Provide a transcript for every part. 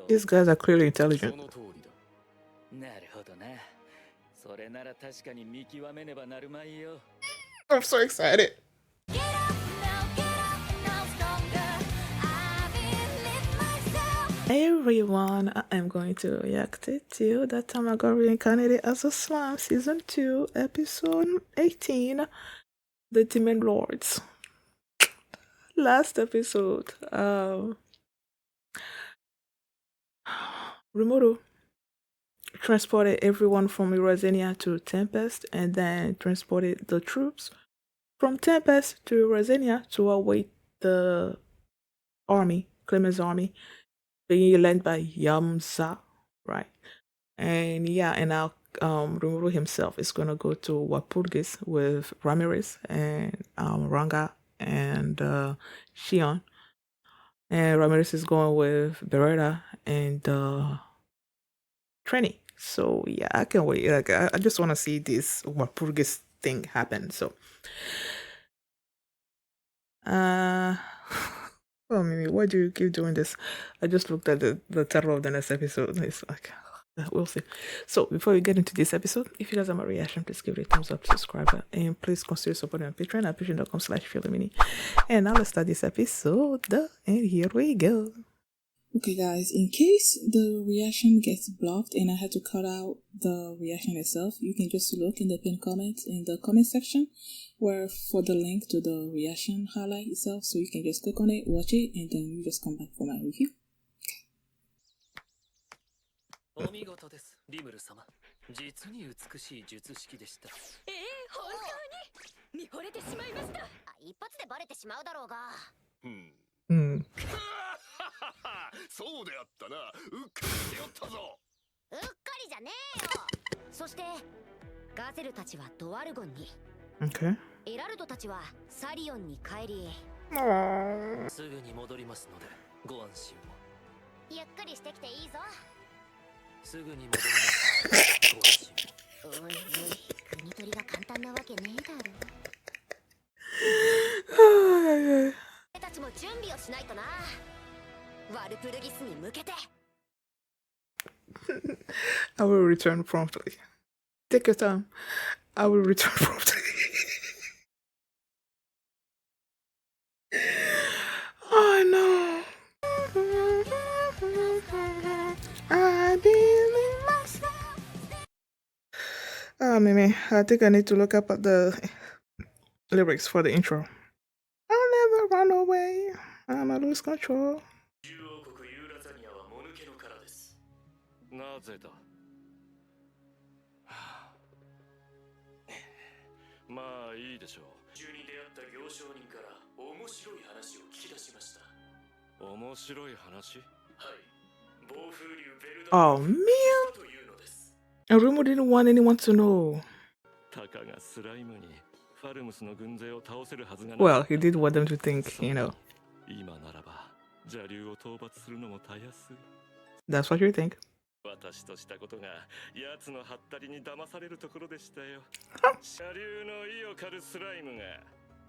These guys are clearly intelligent. I'm so excited. Hey everyone, I am going to react to that time I got reincarnated as a slime, season 2, episode 18, the Demon Lords. Last episode, Rimuru transported everyone from Eurasenia to Tempest and then transported the troops from Tempest to Eurasenia to await the army, Clayman's army, being led by Yamza, right? And yeah, and now Rimuru himself is gonna go to Walpurgis with Ramiris and Ranga and Shion. And Ramiris is going with Beretta and Trini. So yeah, I can't wait. Like I just want to see this Walpurgis thing happen. So oh Mimi, why do you keep doing this? I just looked at the title of the next episode. It's like we'll see. So before we get into this episode, if you guys have my reaction, please give it a thumbs up, subscribe, and please consider supporting on Patreon at patreon.com/Philomini. And now let's start this episode. And here we go. Okay guys, in case the reaction gets blocked and I had to cut out the reaction itself, you can just look in the pinned comment in the comment section where for the link to the reaction highlight itself, so you can just click on it, watch it, and then you just come back for my review. Okay. そうであったな。うっかりしておったぞ。うっかりじゃねえよ。そしてガゼルたちはドワルゴンに。Okay. エラルドたちはサリオンに帰り。すぐに戻りますのでご安心を。ゆっくりしてきていいぞ。すぐに戻ります。ご安心を。おいおい、国取りが簡単なわけねえだろ。俺たちも準備をしないとな。 I will return promptly. Take your time. I will return promptly. Oh no. I believe myself. Oh, Mimi, I think I need to look up at the lyrics for the intro. I'll never run away. I'ma lose control. なぜだ。まあいいでしょう。中に出会った行商人から面白い話を聞き出しました。面白い話？はい。暴風竜ベルダー Oh man! And Rimuru didn't want anyone to know. Well, he did want them to think, you know. That's what you think. 私としたことが奴のハッタリに騙されるところでしたよ。車流の意を狩るスライムが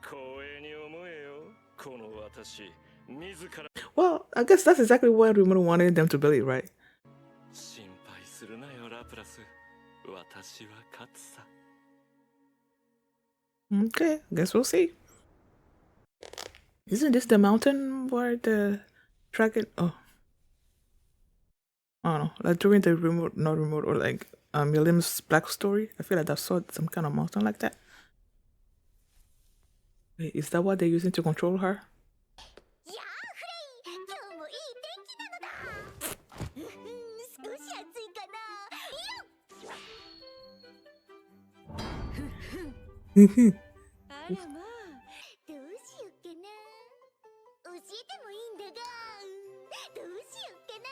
光栄に思えよ。この私自ら。Well, I guess that's exactly what Rimuru wanted them to believe, right? 心配するなよラプラス。私は勝つさ。Okay, guess we'll see. Isn't this the mountain where the dragon? Oh. I don't know, like during the remote, not remote, or like Milim's Black story. I feel like I saw some kind of mountain like that. Wait, is that what they're using to control her?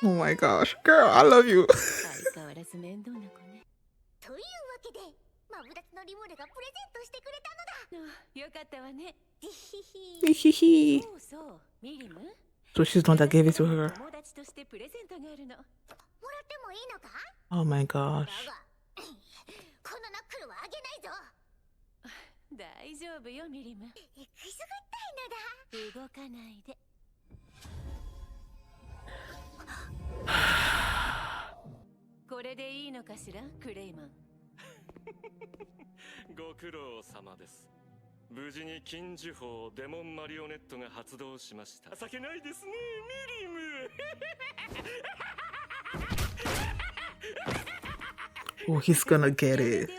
Oh my gosh, girl, I love you. So she's the one that gave it to her. Oh my gosh. のかしら、クレイマン。ご苦労様です。無事に禁呪法デモンマリオネットが発動しました。情けないですね、ミリム。Oh, he's gonna get it.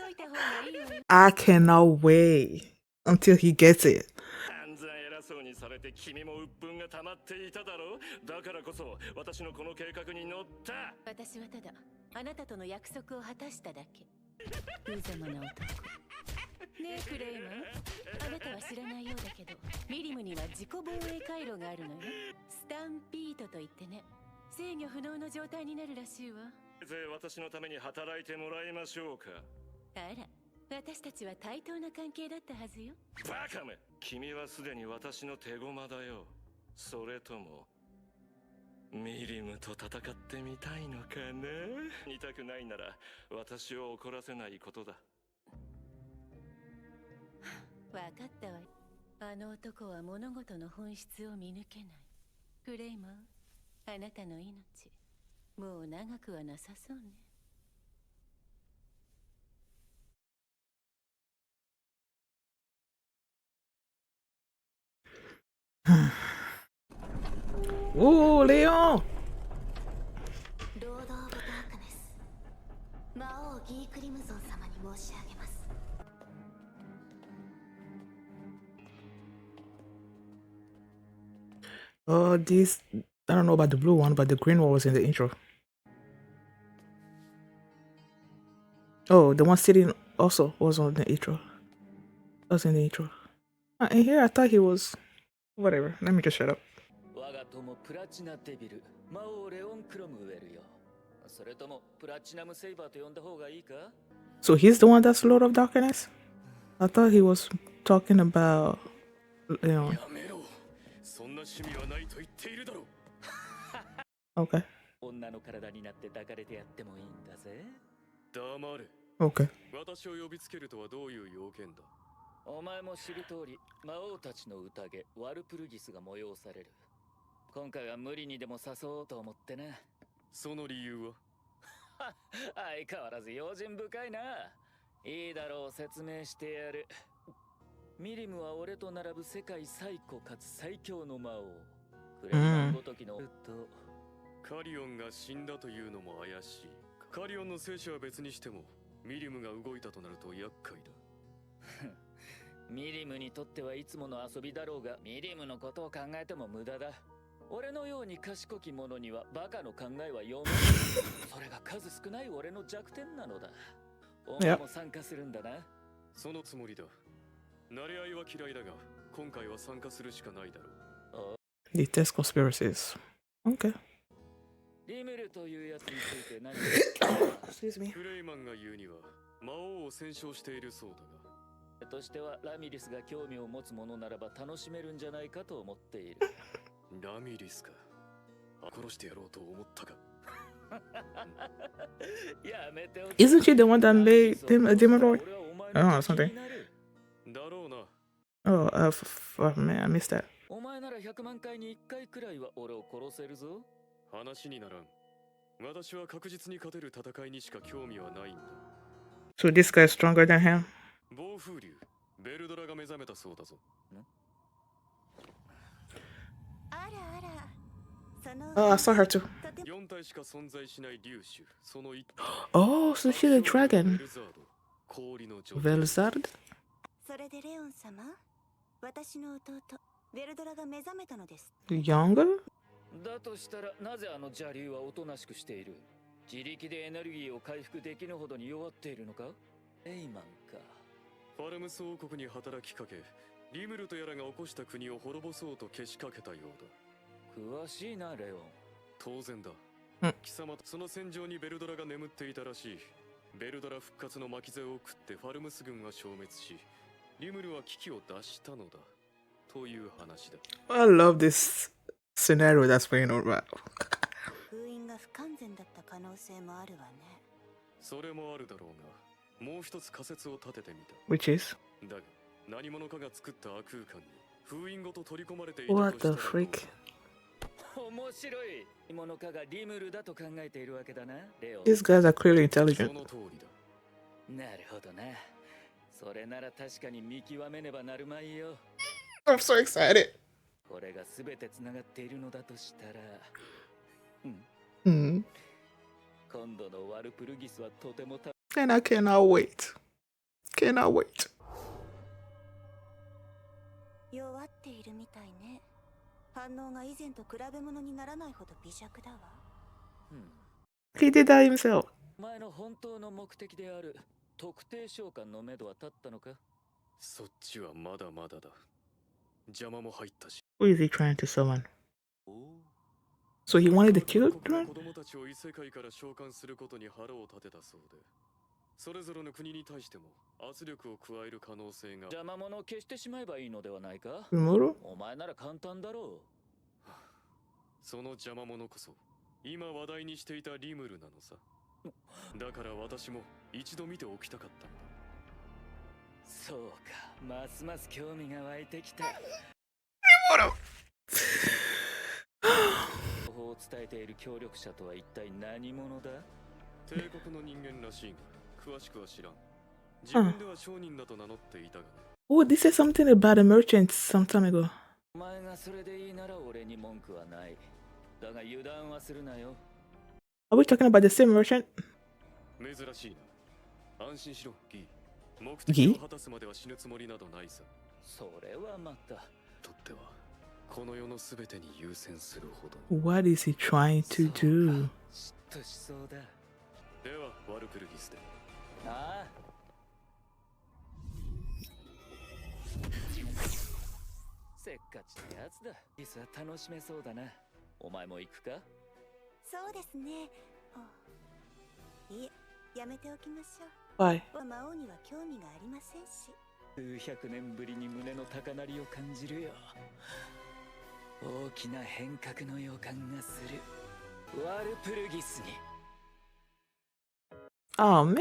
I cannot wait until he gets it. 散々偉そうにされて君も鬱憤が溜まっていただろう。だからこそ私のこの計画に乗った。私はただあなたとの約束を果たしただけ。無様な男。ねえクレイマン、あなたは知らないようだけど、ミリムには自己防衛回路があるのよ。スタンピートといってね、制御不能の状態になるらしいわ。私のために働いてもらいましょうか。あら、私たちは対等な関係だったはずよ。バカめ、君はすでに私の手駒だよ。それともミリムと戦ってみたいのかな。似たくないなら私を怒らせないことだ。わかったわ。あの男は物事の本質を見抜けない。クレイマン、あなたの命もう長くはなさそうね。Oh, Leon! ロード・オブ・ダークネス、魔王ギークリムゾン様に申し上げます。This, I don't know about the blue one, but the green one was in the intro. Oh, the one sitting also was on the intro. Was in the intro. In here, I thought he was. Whatever. Let me just shut up. 我が友プラチナデビル、魔王レオン・クロムウェルよ。それともプラチナムセイバーと呼んだ方がいいか？ So he's the one that's Lord of Darkness? I thought he was talking about Leon. やめろ。そんな趣味はないと言っているだろう。Okay. 女の体になって抱かれてやってもいいんだぜ。黙れ。Okay. 私を呼びつけるとはどういう要件だ？お前も知る通り、魔王たちの宴、ワルプルギスが催される。今回は無理にでも誘おうと思ってな。その理由は？相変わらず用心深いな。いいだろう、説明してやる。ミリムは俺と並ぶ世界最古かつ最強の魔王。クレイマンごときのカリオンが死んだというのも怪しい。カリオンの生死は別にしても、ミリムが動いたとなると厄介だ。ミリムにとってはいつもの遊びだろうが、ミリムのことを考えても無駄だ。俺のように賢き者にはバカの考えは読めない。それが数少ない俺の弱点なのだ。お前も参加するんだな。そのつもりだ。慣れ合いは嫌いだが、今回は参加するしかないだろう。Detest conspiracies. Okay. リムルというやつについて何Excuse me. クレイマンが言うには、魔王を戦勝しているそうだが。としてはラミリスが興味を持つものならば楽しめるんじゃないかと思っている。ラミリスか。殺してやろうと思ったか。やめておけ。 Isn't she the one that made him a demon lord? Oh, something. だろうな。Oh, man, I missed that. お前なら100万回に1回くらいは俺を殺せるぞ。話にならん。私は確実に勝てる戦いにしか興味はないんだ。So this guy's stronger than him? 暴風竜、ベルドラが目覚めたそうだぞ。あらあら。Oh, I saw her too. 4体しか存在しない竜種、その一 Oh, so she's a dragon. ベルザード、氷の女 Velzard? それでレオン様、私の弟ベルドラが目覚めたのです。 Younger? だとしたらなぜあの邪竜はおとなしくしている？自力でエネルギーを回復できぬほどに弱っているのか？エイマンか。ファルムス王国に働きかけ、リムルとやらが起こした国を滅ぼそうとけしかけたようだ。詳しいなレオン。当然だ。うん貴様、その戦場にベルドラが眠っていたらしい。ベルドラ復活の巻き添えを食ってファルムス軍は消滅し、リムルは危機を脱したのだ。という話だ。I love this scenario that's playing on right. 封印が不完全だった可能性もあるわね。それもあるだろうが、もう一つ仮説を立ててみた。 Which is? だが、何者かが作った悪空間に封印ごと取り込まれていたと What したら the どうだ。 freak? 面白い。ものかがリムルだと考えているわけだな、レオ。These guys are clearly intelligent. なるほどな。それなら確かに見極めねばなるまいよ。I'm so excited. これが全てつながっているのだとしたら、Hmm. 今度のワルプルギスはとても And I cannot wait. Cannot wait. 弱っているみたいね。反応が以前と比べ物にならないほど微弱だわ。He did that himself. お前の本当の目的である特定召喚の目処は立ったのか？そっちはまだまだだ。邪魔も入ったし。Who is he trying to summon? So he wanted the children? 子供たちを異世界から召喚することに腹を立てたそうで、それぞれの国に対しても圧力を加える可能性が。邪魔者を消してしまえばいいのではないか？ Rimuru? お前なら簡単だろう。その邪魔者こそ今話題にしていたリムルなのさ。だから私も一度見ておきたかったんだ。そうか、ますます興味が湧いてきた。情報を伝えている協力者とは一体何者だ？帝国の人間らしいが、詳しくは知らん。自分では商人だと名乗っていたがね。Oh, they said something about a merchant some time ago. お前がそれでいいなら俺に文句はない。だが油断はするなよ。Are we talking about the same merchant? 珍しいな。安心しろ、ギー。目的を果たすまでは死ぬつもりなどないさ。それはまた。とっては、この世のすべてに優先するほど。What is he trying to do? 嫉妬しそうだ。では、ワルプルギスで。ああ。せっかちってやつだ。ギスは楽しめそうだな。お前も行くか？そうですね。いえ、やめておきましょう。Why? 魔王には興味がありませんし。数百年ぶりに胸の高鳴りを感じるよ。大きな変革の予感がする。ワルプルギスに。Oh man.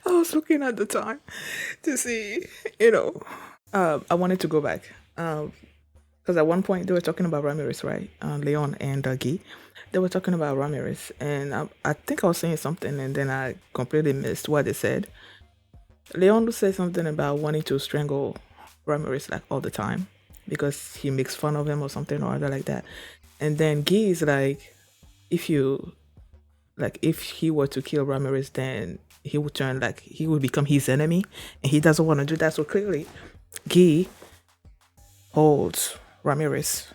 I was looking at the time to see, I wanted to go back. Because at one point they were talking about Ramiris, right? Leon and Guy. They were talking about Ramiris, and I think I was saying something, and then I completely missed what they said. Leon said something about wanting to strangle Ramiris like all the time because he makes fun of him or something or other like that. And then Guy is like, if he were to kill Ramiris, then he would he would become his enemy, and he doesn't want to do that. So clearly, Guy holds Ramiris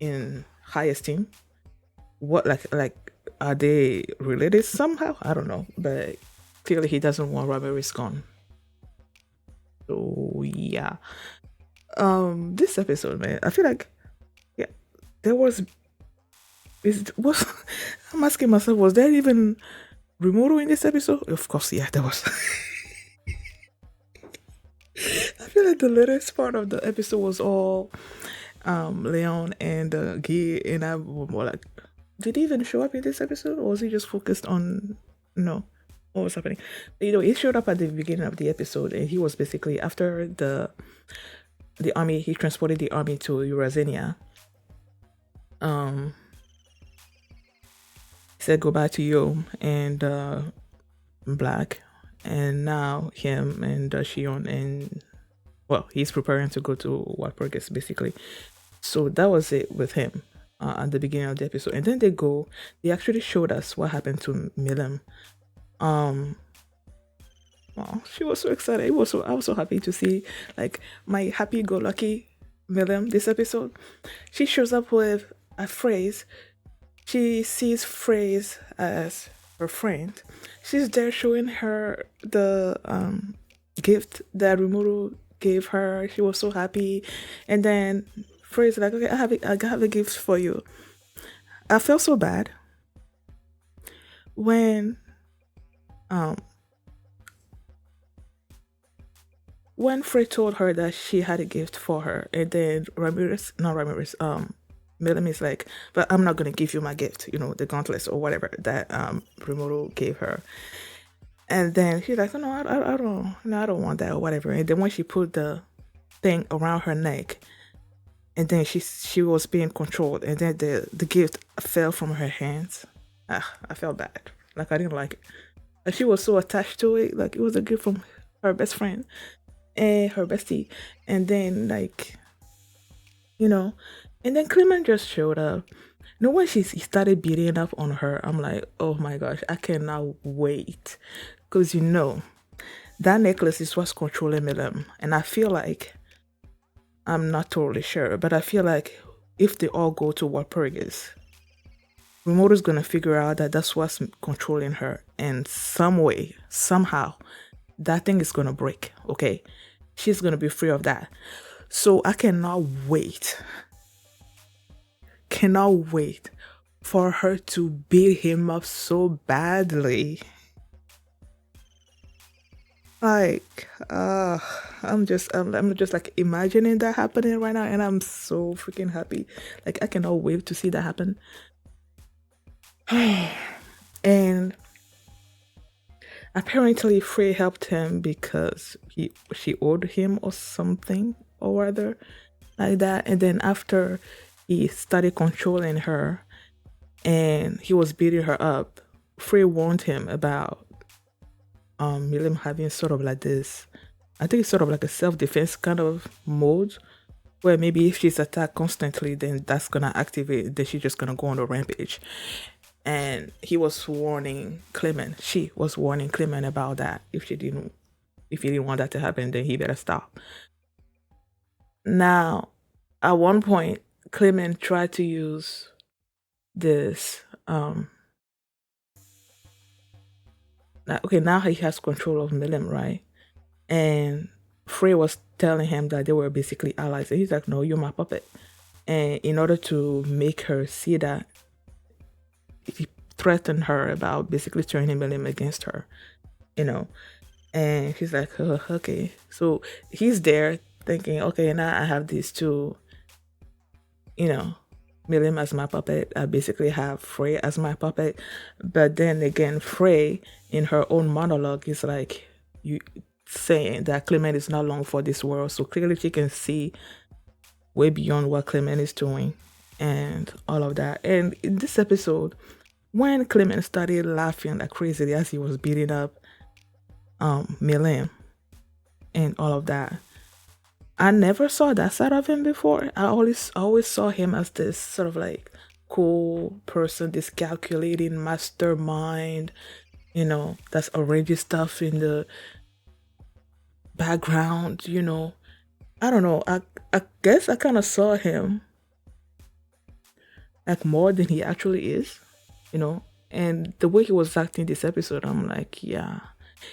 in high esteem. What are they related somehow? I don't know, but clearly he doesn't want Ramiris gone. So yeah, this episode, man, I feel like I'm asking myself, was there even Rimuru in this episode? Of course, yeah, there was. I feel like the latest part of the episode was all Leon and Guy, and I was more like, did he even show up in this episode, or was he just focused on what was happening? But, he showed up at the beginning of the episode, and he was basically after the army. He transported the army to Eurasenia. He said goodbye to Yom and Black, and now him and Shion, and he's preparing to go to Walpurgis basically. So that was it with him at the beginning of the episode, and then they actually showed us what happened to Milim. She was so excited. I was so happy to see my happy-go-lucky Milim this episode. She shows up with a phrase. She sees Frey as her friend. She's there showing her the gift that Rimuru gave her. She was so happy, and then Frey's like, "Okay, I have a gift for you." I felt so bad when Frey told her that she had a gift for her, and then Milim is like, "But I'm not gonna give you my gift, the gauntlets or whatever that Rimuru gave her." And then she's like, "Oh, no, I don't want that or whatever." And then when she put the thing around her neck, and then she was being controlled, and then the gift fell from her hands. I felt bad. Like I didn't like it. Like she was so attached to it. Like it was a gift from her best friend and her bestie, and then like and then Clayman just showed up. When he started beating up on her, I'm like, oh my gosh, I cannot wait, because that necklace is what's controlling Milim, and I feel like I'm not totally sure, but I feel like if they all go to Walpurgis, Rimuru's gonna figure out that that's what's controlling her, and some way, somehow, that thing is gonna break. Okay, she's gonna be free of that. So I cannot wait for her to beat him up so badly. Like, I'm just like imagining that happening right now, and I'm so freaking happy. Like, I cannot wait to see that happen. And apparently Frey helped him because she owed him or something or other like that. And then after he started controlling her and he was beating her up, Frey warned him about Milim having sort of like this, I think it's sort of like a self-defense kind of mode, where maybe if she's attacked constantly, then that's gonna activate, then she's just gonna go on a rampage. And he was warning Clayman, she was warning Clayman about that. If he didn't want that to happen, then he better stop. Now, at one point, Clayman tried to use this now he has control of Milim, right? And Frey was telling him that they were basically allies, and he's like, no, you're my puppet. And in order to make her see that, he threatened her about basically turning Milim against her, and she's like, oh, okay. So he's there thinking, okay, now I have these two, Milim as my puppet. I basically have Frey as my puppet. But then again, Frey, in her own monologue, is like, you saying that Clayman is not long for this world. So clearly she can see way beyond what Clayman is doing and all of that. And in this episode, when Clayman started laughing like crazy as he was beating up Milim and all of that, I never saw that side of him before. I always saw him as this sort of like cool person, this calculating mastermind, that's arranging stuff in the background, I don't know. I guess I kind of saw him like more than he actually is, and the way he was acting this episode, I'm like, yeah.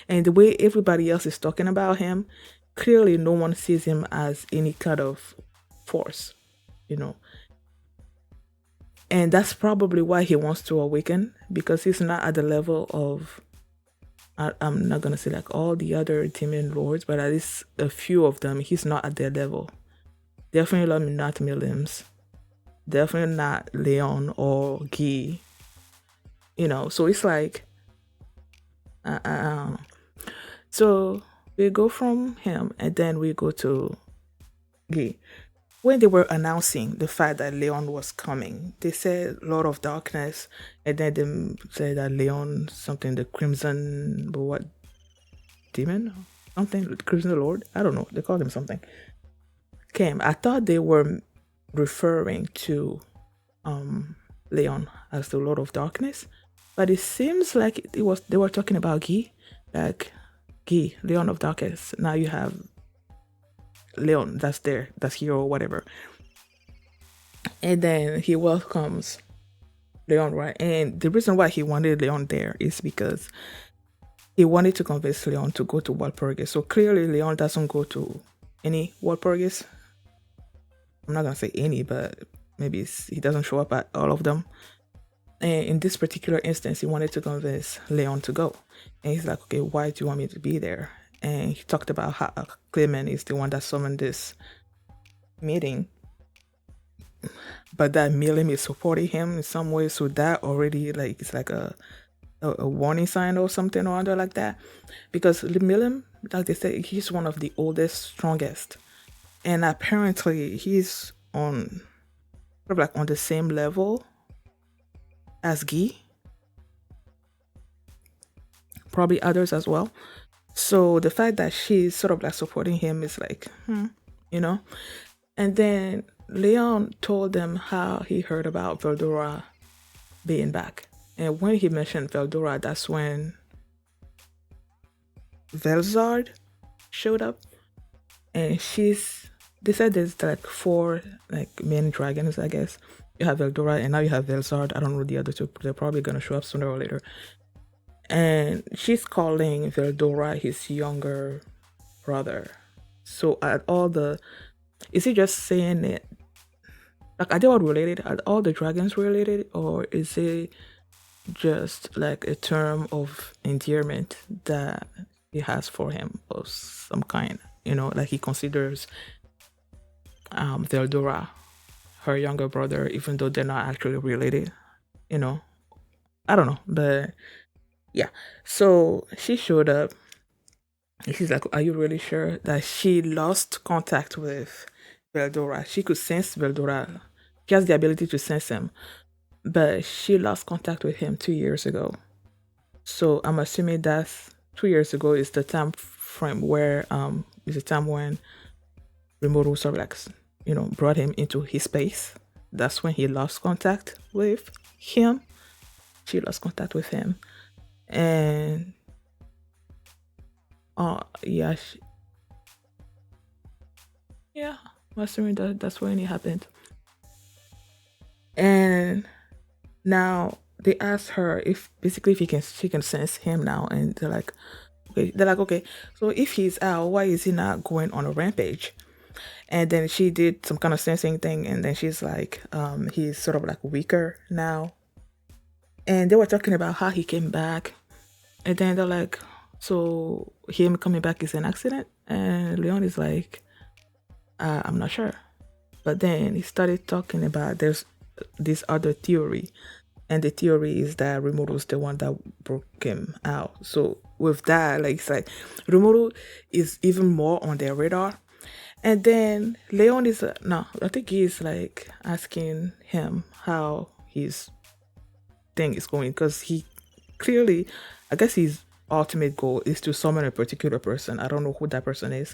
And the way everybody else is talking about him, clearly no one sees him as any kind of force, and that's probably why he wants to awaken, because he's not at the level of, I'm not gonna say like all the other demon lords, but at least a few of them, he's not at their level. Definitely not Milim's, definitely not Leon or Guy, so it's like so we go from him and then we go to Guy. When they were announcing the fact that Leon was coming, they said Lord of Darkness, and then they said that Leon, something, the Crimson, what, demon? Something, the Crimson Lord? I don't know, they called him something. Came. I thought they were referring to Leon as the Lord of Darkness, but it seems like they were talking about Guy, like Guy, Leon of Darkness. Now you have Leon that's here or whatever, and then he welcomes Leon, right? And the reason why he wanted Leon there is because he wanted to convince Leon to go to Walpurgis. So clearly Leon doesn't go to any Walpurgis. I'm not gonna say any, but maybe he doesn't show up at all of them. And in this particular instance, he wanted to convince Leon to go, and he's like, okay, why do you want me to be there? And he talked about how Clayman is the one that summoned this meeting, but that Milim is supporting him in some way. So that already, like, it's like a warning sign or something or other like that. Because Milim, like they say, he's one of the oldest, strongest and apparently he's on sort of like on the same level as Guy, probably others as well. So the fact that she's sort of like supporting him is like, you know. And then Leon told them how he heard about Veldora being back. And when he mentioned Veldora, that's when Velzard showed up. And they said there's like 4 like main dragons, I guess. You have Veldora and now you have Velzard. I don't know the other 2. They're probably gonna show up sooner or later. And she's calling Veldora his younger brother. So is he just saying it? Like, are they all related? Are all the dragons related? Or is it just like a term of endearment that he has for him of some kind? Like he considers Veldora her younger brother, even though they're not actually related. I don't know. But yeah. So she showed up. And she's like, are you really sure that she lost contact with Veldora? She could sense Veldora. She has the ability to sense him. But she lost contact with him 2 years ago. So I'm assuming that 2 years ago is the time frame where is the time when Rimuru sort of like, brought him into his space. That's when he lost contact with him. She lost contact with him. And yeah, I'm assuming that's when it happened. And now they asked her if she can sense him now, and they're like, okay, so if he's out, why is he not going on a rampage? And then she did some kind of sensing thing, and then she's like, he's sort of like weaker now. And they were talking about how he came back, and then they're like, so him coming back is an accident? And Leon is like, I'm not sure. But then he started talking about there's this other theory, and the theory is that Rimuru is the one that broke him out. So with that, like, it's like Rimuru is even more on their radar. And then Leon is I think he's like asking him how his thing is going, because he clearly, I guess his ultimate goal is to summon a particular person. I don't know who that person is,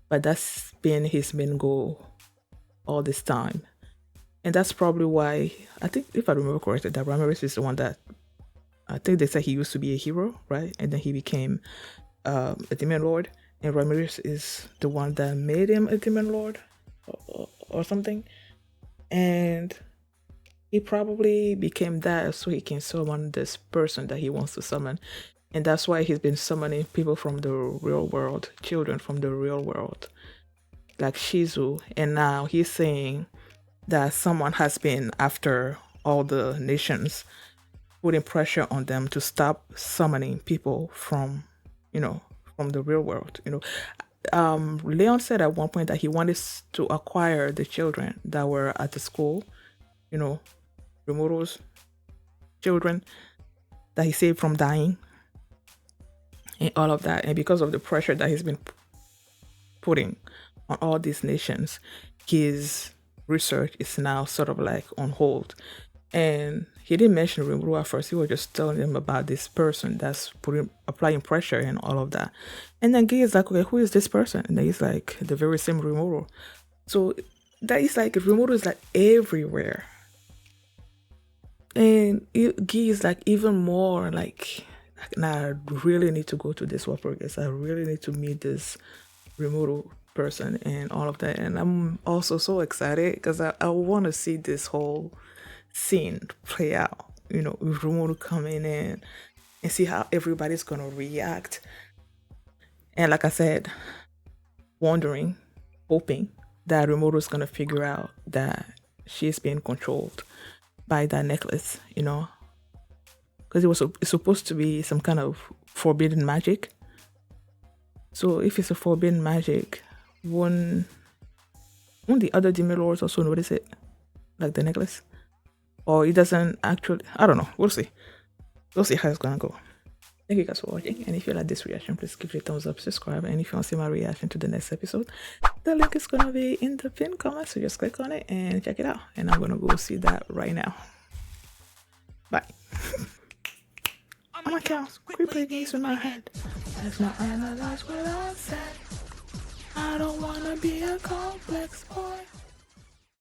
but that's been his main goal all this time. And that's probably why, I think, if I remember correctly, that Ramiris is the one that, I think they said he used to be a hero, right? And then he became a demon lord. And Ramiris is the one that made him a demon lord or something. And he probably became that so he can summon this person that he wants to summon. And that's why he's been summoning people from the real world, children from the real world, like Shizu. And now he's saying that someone has been after all the nations, putting pressure on them to stop summoning people from the real world. Leon said at one point that he wanted to acquire the children that were at the school, Rimuru's children that he saved from dying and all of that. And because of the pressure that he's been putting on all these nations, his research is now sort of like on hold. And he didn't mention Rimuru at first. He was just telling him about this person that's applying pressure and all of that. And then Guy is like, okay, who is this person? And then he's like, the very same Rimuru. So that is like, Rimuru is like everywhere. And Guy is like even more like, now I really need to go to this Walpurgis. I really need to meet this Rimuru person and all of that. And I'm also so excited because I want to see this whole scene play out, with Rimuru coming in and see how everybody's gonna react. And like I said, wondering, hoping that Rimuru's gonna figure out that she's being controlled by that necklace, because it's supposed to be some kind of forbidden magic. So if it's a forbidden magic, won't the other demon lords also notice it, like the necklace? Or it doesn't actually, I don't know. We'll see how it's gonna go. Thank you guys for watching, and if you like this reaction, please give it a thumbs up, subscribe, and if you want to see my reaction to the next episode, the link is gonna be in the pinned comment, so just click on it and check it out. And I'm gonna go see that right now. Bye. Oh my god, quit playing games in my head. Let's not analyze what I said. I don't wanna be a complex boy.